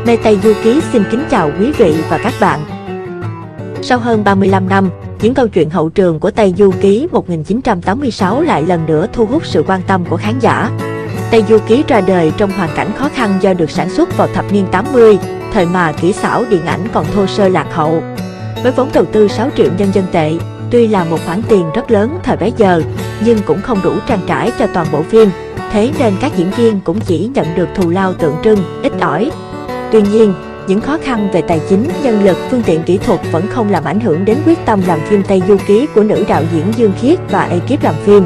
Mê Tây Du Ký xin kính chào quý vị và các bạn. Sau hơn 35 năm, những câu chuyện hậu trường của Tây Du Ký 1986 lại lần nữa thu hút sự quan tâm của khán giả. Tây Du Ký ra đời trong hoàn cảnh khó khăn do được sản xuất vào thập niên 80, thời mà kỹ xảo điện ảnh còn thô sơ lạc hậu. Với vốn đầu tư 6 triệu nhân dân tệ, tuy là một khoản tiền rất lớn thời bấy giờ, nhưng cũng không đủ trang trải cho toàn bộ phim, thế nên các diễn viên cũng chỉ nhận được thù lao tượng trưng, ít ỏi. Tuy nhiên, những khó khăn về tài chính, nhân lực, phương tiện kỹ thuật vẫn không làm ảnh hưởng đến quyết tâm làm phim Tây Du Ký của nữ đạo diễn Dương Khiết và ekip làm phim.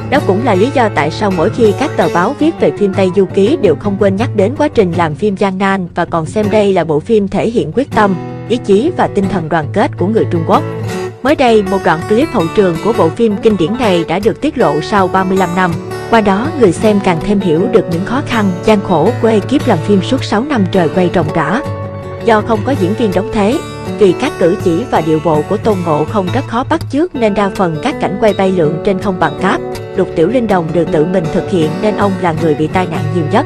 Đó cũng là lý do tại sao mỗi khi các tờ báo viết về phim Tây Du Ký đều không quên nhắc đến quá trình làm phim gian nan và còn xem đây là bộ phim thể hiện quyết tâm, ý chí và tinh thần đoàn kết của người Trung Quốc. Mới đây, một đoạn clip hậu trường của bộ phim kinh điển này đã được tiết lộ sau 35 năm. Qua đó, người xem càng thêm hiểu được những khó khăn, gian khổ của ekip làm phim suốt 6 năm trời quay ròng rã. Do không có diễn viên đóng thế, vì các cử chỉ và điệu bộ của Tôn Ngộ Không rất khó bắt chước nên đa phần các cảnh quay bay lượn trên không bằng cáp, Lục Tiểu Linh Đồng đều tự mình thực hiện nên ông là người bị tai nạn nhiều nhất.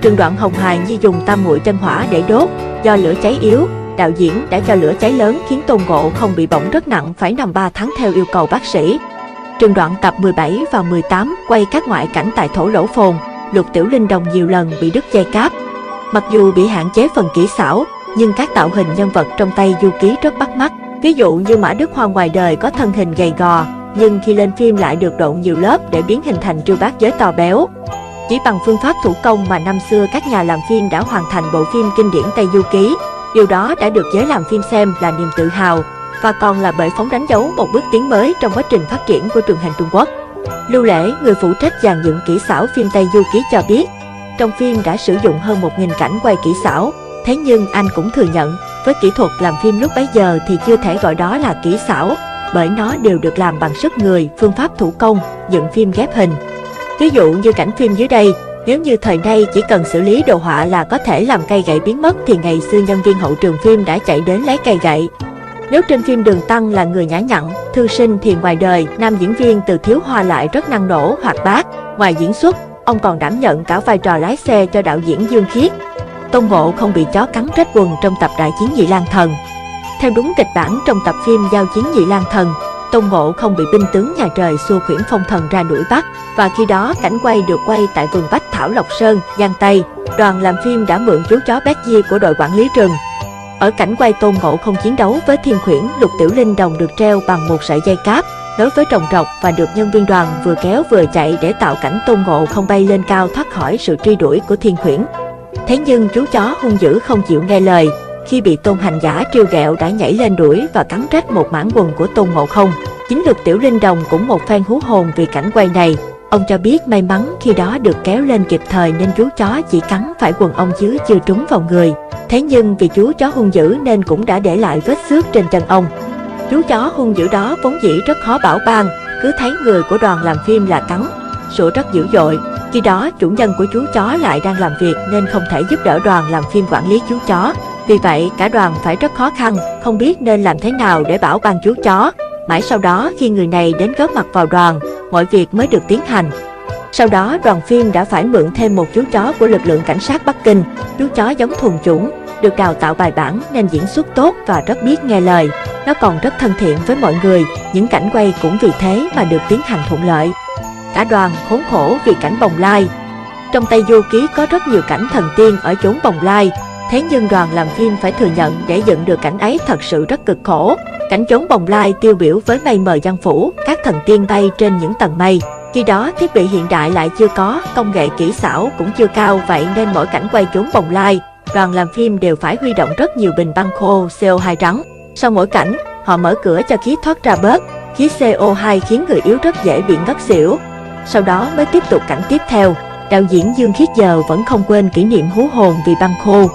Trường đoạn Hồng Hài Nhi dùng tam muội chân hỏa để đốt, do lửa cháy yếu, đạo diễn đã cho lửa cháy lớn khiến Tôn Ngộ Không bị bỏng rất nặng phải nằm 3 tháng theo yêu cầu bác sĩ. Trường đoạn tập 17 và 18 quay các ngoại cảnh tại Thổ Lỗ Phồn, Lục Tiểu Linh Đồng nhiều lần bị đứt dây cáp. Mặc dù bị hạn chế phần kỹ xảo, nhưng các tạo hình nhân vật trong Tây Du Ký rất bắt mắt. Ví dụ như Mã Đức Hoa ngoài đời có thân hình gầy gò, nhưng khi lên phim lại được độn nhiều lớp để biến hình thành Trư Bát Giới to béo. Chỉ bằng phương pháp thủ công mà năm xưa các nhà làm phim đã hoàn thành bộ phim kinh điển Tây Du Ký. Điều đó đã được giới làm phim xem là niềm tự hào, và còn là bởi phóng đánh dấu một bước tiến mới trong quá trình phát triển của truyền hình Trung Quốc. Lưu Lễ, người phụ trách dàn dựng kỹ xảo phim Tây Du Ký cho biết, trong phim đã sử dụng hơn 1.000 cảnh quay kỹ xảo. Thế nhưng anh cũng thừa nhận, với kỹ thuật làm phim lúc bấy giờ thì chưa thể gọi đó là kỹ xảo, bởi nó đều được làm bằng sức người, phương pháp thủ công, dựng phim ghép hình. Ví dụ như cảnh phim dưới đây, nếu như thời nay chỉ cần xử lý đồ họa là có thể làm cây gậy biến mất thì ngày xưa nhân viên hậu trường phim đã chạy đến lấy cây gậy. Nếu trên phim Đường Tăng là người nhã nhặn, thư sinh thì ngoài đời, nam diễn viên Từ Thiếu Hoa lại rất năng nổ, hoạt bát. Ngoài diễn xuất, ông còn đảm nhận cả vai trò lái xe cho đạo diễn Dương Khiết. Tôn Ngộ Không bị chó cắn rách quần trong tập Đại Chiến Nhị Lang Thần. Theo đúng kịch bản trong tập phim Giao Chiến Nhị Lang Thần, Tôn Ngộ Không bị binh tướng nhà trời xua khuyển phong thần ra đuổi bắt, và khi đó cảnh quay được quay tại vườn bách Thảo Lộc Sơn, Giang Tây. Đoàn làm phim đã mượn chú chó Becky của đội quản lý rừng. Ở cảnh quay Tôn Ngộ Không chiến đấu với Thiên Khuyển, Lục Tiểu Linh Đồng được treo bằng một sợi dây cáp nối với rồng rọc và được nhân viên đoàn vừa kéo vừa chạy để tạo cảnh Tôn Ngộ Không bay lên cao thoát khỏi sự truy đuổi của Thiên Khuyển. Thế nhưng chú chó hung dữ không chịu nghe lời, khi bị Tôn Hành Giả trêu ghẹo đã nhảy lên đuổi và cắn rách một mảng quần của Tôn Ngộ Không. Chính Lục Tiểu Linh Đồng cũng một phen hú hồn vì cảnh quay này. Ông cho biết may mắn khi đó được kéo lên kịp thời nên chú chó chỉ cắn phải quần ông chứ chưa trúng vào người. Thế nhưng vì chú chó hung dữ nên cũng đã để lại vết xước trên chân ông. Chú chó hung dữ đó vốn dĩ rất khó bảo ban, cứ thấy người của đoàn làm phim là cắn, sủa rất dữ dội. Khi đó chủ nhân của chú chó lại đang làm việc nên không thể giúp đỡ đoàn làm phim quản lý chú chó. Vì vậy cả đoàn phải rất khó khăn, không biết nên làm thế nào để bảo ban chú chó. Mãi sau đó khi người này đến góp mặt vào đoàn, mọi việc mới được tiến hành. Sau đó đoàn phim đã phải mượn thêm một chú chó của lực lượng cảnh sát Bắc Kinh. Chú chó giống thuần chủng, được đào tạo bài bản nên diễn xuất tốt và rất biết nghe lời. Nó còn rất thân thiện với mọi người, những cảnh quay cũng vì thế mà được tiến hành thuận lợi. Cả đoàn khốn khổ vì cảnh bồng lai. Trong Tây Du Ký có rất nhiều cảnh thần tiên ở chốn bồng lai, thế nhưng đoàn làm phim phải thừa nhận để dựng được cảnh ấy thật sự rất cực khổ. Cảnh chốn bồng lai tiêu biểu với mây mờ giăng phủ, các thần tiên bay trên những tầng mây. Khi đó thiết bị hiện đại lại chưa có, công nghệ kỹ xảo cũng chưa cao, vậy nên mỗi cảnh quay chốn bồng lai, đoàn làm phim đều phải huy động rất nhiều bình băng khô CO2 trắng. Sau mỗi cảnh, họ mở cửa cho khí thoát ra bớt, khí CO2 khiến người yếu rất dễ bị ngất xỉu. Sau đó mới tiếp tục cảnh tiếp theo. Đạo diễn Dương Khiết giờ vẫn không quên kỷ niệm hú hồn vì băng khô.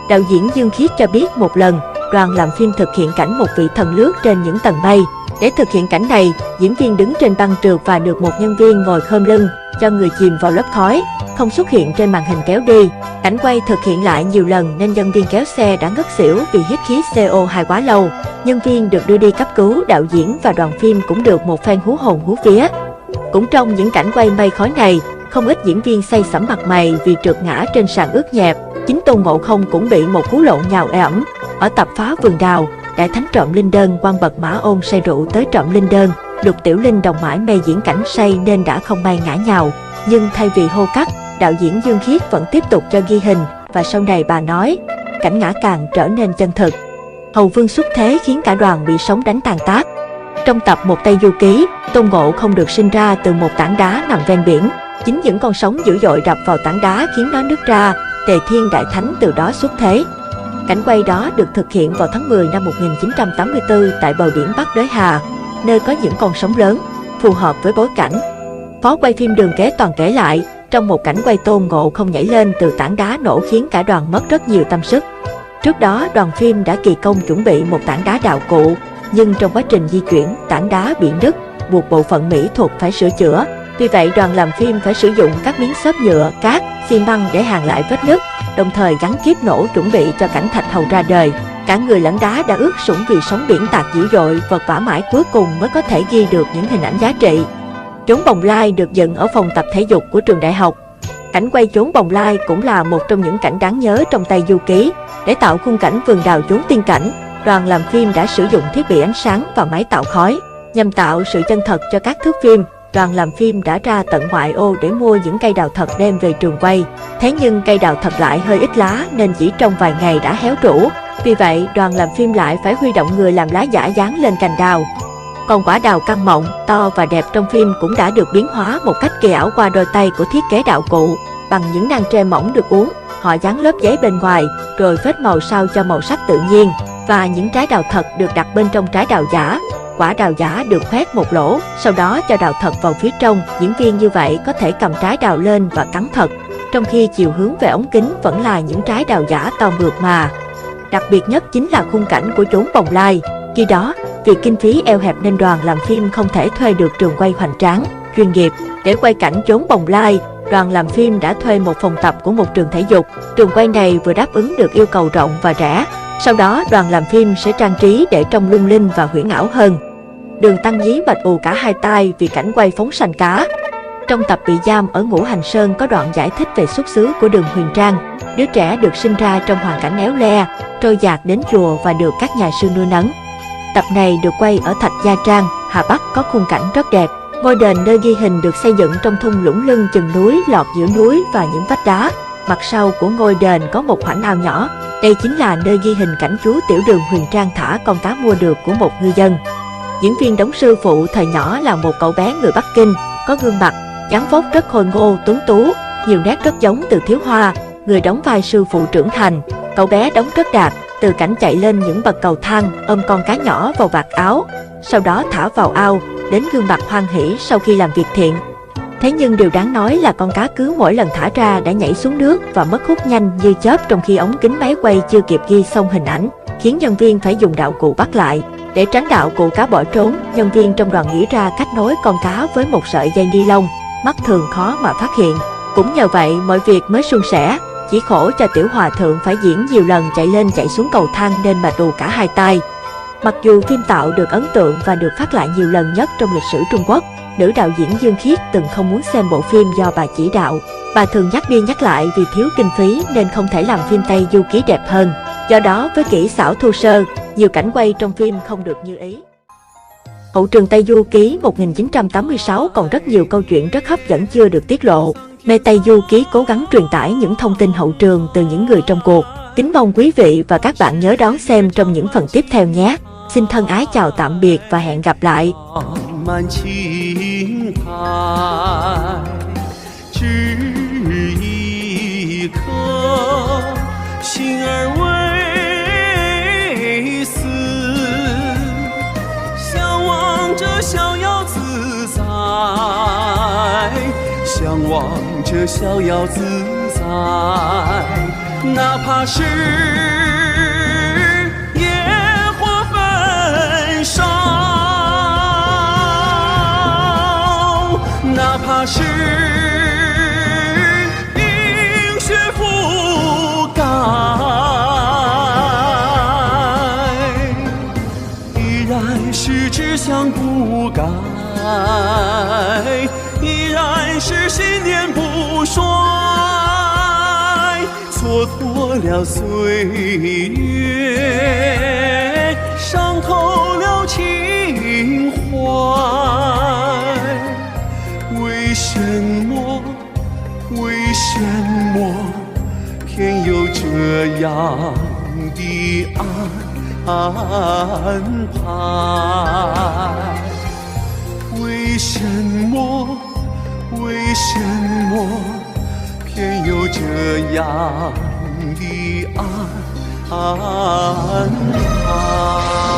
Đạo diễn Dương Khiết cho biết một lần, đoàn làm phim thực hiện cảnh một vị thần lướt trên những tầng mây. Để thực hiện cảnh này, diễn viên đứng trên băng trượt và được một nhân viên ngồi khom lưng, cho người chìm vào lớp khói, không xuất hiện trên màn hình kéo đi. Cảnh quay thực hiện lại nhiều lần nên nhân viên kéo xe đã ngất xỉu vì hít khí CO2 quá lâu. Nhân viên được đưa đi cấp cứu, đạo diễn và đoàn phim cũng được một phen hú hồn hú vía. Cũng trong những cảnh quay mây khói này, không ít diễn viên say sẩm mặt mày vì trượt ngã trên sàn ướt nhẹp. Chính Tôn Ngộ Không cũng bị một cú lộn nhào ẩm. Ở tập Phá Vườn Đào, Đại Thánh trộm linh đơn Quan Bật Mã Ôn say rượu tới trộm linh đơn. Lục Tiểu Linh đồng mãi mê diễn cảnh say nên đã không may ngã nhào. Nhưng thay vì hô cắt, đạo diễn Dương Khiết vẫn tiếp tục cho ghi hình, và sau này bà nói, cảnh ngã càng trở nên chân thực. Hầu Vương xuất thế khiến cả đoàn bị sóng đánh tàn tác. Trong tập Một Tây Du Ký, Tôn Ngộ Không được sinh ra từ một tảng đá nằm ven biển. Chính những con sóng dữ dội đập vào tảng đá khiến nó nứt ra, Tề Thiên Đại Thánh từ đó xuất thế. Cảnh quay đó được thực hiện vào tháng 10 năm 1984 tại bờ biển Bắc Đới Hà, nơi có những con sóng lớn, phù hợp với bối cảnh. Phó quay phim Đường Kế Toàn kể lại, trong một cảnh quay Tôn Ngộ Không nhảy lên từ tảng đá nổ khiến cả đoàn mất rất nhiều tâm sức. Trước đó, đoàn phim đã kỳ công chuẩn bị một tảng đá đạo cụ, nhưng trong quá trình di chuyển, tảng đá bị nứt, buộc bộ phận mỹ thuật phải sửa chữa. Vì vậy, đoàn làm phim phải sử dụng các miếng xốp nhựa, cát, xi măng để hàn lại vết nứt, đồng thời gắn kiếp nổ chuẩn bị cho cảnh thạch hầu ra đời. Cả người lẫn đá đã ướt sũng vì sóng biển tạt dữ dội, vật vã mãi cuối cùng mới có thể ghi được những hình ảnh giá trị. Chốn Bồng Lai được dựng ở phòng tập thể dục của trường đại học. Cảnh quay Chốn Bồng Lai cũng là một trong những cảnh đáng nhớ trong Tây Du Ký. Để tạo khung cảnh vườn đào chốn tiên cảnh, đoàn làm phim đã sử dụng thiết bị ánh sáng và máy tạo khói. Nhằm tạo sự chân thật cho các thước phim, đoàn làm phim đã ra tận ngoại ô để mua những cây đào thật đem về trường quay. Thế nhưng cây đào thật lại hơi ít lá nên chỉ trong vài ngày đã héo rũ. Vì vậy, đoàn làm phim lại phải huy động người làm lá giả dán lên cành đào. Còn quả đào căng mọng, to và đẹp trong phim cũng đã được biến hóa một cách kỳ ảo qua đôi tay của thiết kế đạo cụ. Bằng những nang tre mỏng được uốn, họ dán lớp giấy bên ngoài, rồi phết màu sao cho màu sắc tự nhiên. Và những trái đào thật được đặt bên trong trái đào giả. Quả đào giả được khoét một lỗ, sau đó cho đào thật vào phía trong. Diễn viên như vậy có thể cầm trái đào lên và cắn thật, trong khi chiều hướng về ống kính vẫn là những trái đào giả to mượt mà. Đặc biệt nhất chính là khung cảnh của Chốn Bồng Lai. Khi đó, vì kinh phí eo hẹp nên đoàn làm phim không thể thuê được trường quay hoành tráng, chuyên nghiệp. Để quay cảnh Chốn Bồng Lai, đoàn làm phim đã thuê một phòng tập của một trường thể dục. Trường quay này vừa đáp ứng được yêu cầu rộng và rẻ. Sau đó, đoàn làm phim sẽ trang trí để trông lung linh và huyễn ảo hơn. Đường Tăng Nhí bạch ù cả hai tai vì cảnh quay phóng sanh cá. Trong tập Bị Giam ở Ngũ Hành Sơn có đoạn giải thích về xuất xứ của Đường Huyền Trang. Đứa trẻ được sinh ra trong hoàn cảnh éo le, trôi dạt đến chùa và được các nhà sư nuôi nấng. Tập này được quay ở Thạch Gia Trang, Hà Bắc có khung cảnh rất đẹp. Ngôi đền nơi ghi hình được xây dựng trong thung lũng lưng chừng núi lọt giữa núi và những vách đá. Mặt sau của ngôi đền có một khoảnh ao nhỏ. Đây chính là nơi ghi hình cảnh chú Tiểu Đường Huyền Trang thả con cá mua được của một ngư dân. Diễn viên đóng sư phụ thời nhỏ là một cậu bé người Bắc Kinh, có gương mặt, dáng vóc rất khôi ngô, tuấn tú, nhiều nét rất giống Từ Thiếu Hoa, người đóng vai sư phụ trưởng thành. Cậu bé đóng rất đạt, từ cảnh chạy lên những bậc cầu thang, ôm con cá nhỏ vào vạt áo, sau đó thả vào ao, đến gương mặt hoan hỉ sau khi làm việc thiện. Thế nhưng điều đáng nói là con cá cứ mỗi lần thả ra đã nhảy xuống nước và mất hút nhanh như chớp, trong khi ống kính máy quay chưa kịp ghi xong hình ảnh, khiến nhân viên phải dùng đạo cụ bắt lại. Để tránh đạo cụ cá bỏ trốn, nhân viên trong đoàn nghĩ ra cách nối con cá với một sợi dây ni lông, mắt thường khó mà phát hiện. Cũng nhờ vậy mọi việc mới suôn sẻ, chỉ khổ cho Tiểu Hòa Thượng phải diễn nhiều lần chạy lên chạy xuống cầu thang nên mệt ù cả hai tai. Mặc dù phim tạo được ấn tượng và được phát lại nhiều lần nhất trong lịch sử Trung Quốc, nữ đạo diễn Dương Khiết từng không muốn xem bộ phim do bà chỉ đạo. Bà thường nhắc đi nhắc lại vì thiếu kinh phí nên không thể làm phim Tây Du Ký đẹp hơn. Do đó với kỹ xảo thô sơ, nhiều cảnh quay trong phim không được như ý. Hậu trường Tây Du Ký 1986 còn rất nhiều câu chuyện rất hấp dẫn chưa được tiết lộ. Mê Tây Du Ký cố gắng truyền tải những thông tin hậu trường từ những người trong cuộc. Kính mong quý vị và các bạn nhớ đón xem trong những phần tiếp theo nhé. Xin thân ái chào tạm biệt và hẹn gặp lại.哪怕是野火焚烧，哪怕是冰雪覆盖，依然是志向不改，依然是信念不改。蹉跎了岁月，伤透了情怀。为什么？为什么偏有这样的安排？为什么？为什么偏有这样的安排？